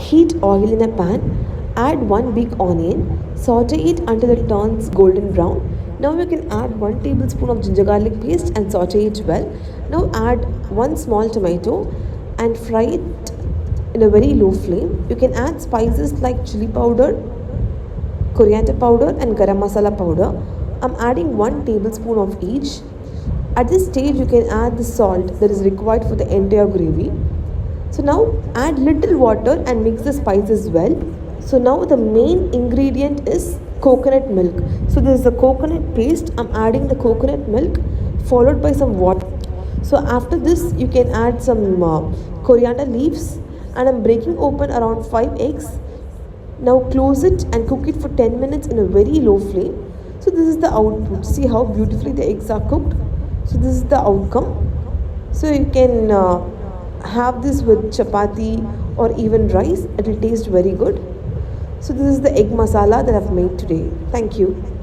Heat oil in a pan, add one big onion, saute it until it turns golden brown. Now you can add 1 tablespoon of ginger garlic paste and saute it well. Now add 1 small tomato and fry it in a very low flame. You can add spices like chili powder, coriander powder and garam masala powder. I'm adding 1 tablespoon of each. At this stage you can add the salt that is required for the entire gravy. So now add little water and mix the spices well. So now the main ingredient is coconut milk. So this is the coconut paste. I'm adding the coconut milk followed by some water. So after this you can add some coriander leaves, and I'm breaking open around 5 eggs. Now close it and cook it for 10 minutes in a very low flame. So this is the output. See how beautifully the eggs are cooked. So this is the outcome. So you can have this with chapati or even rice. It will taste very good. So this is the egg masala that I've made today. Thank you.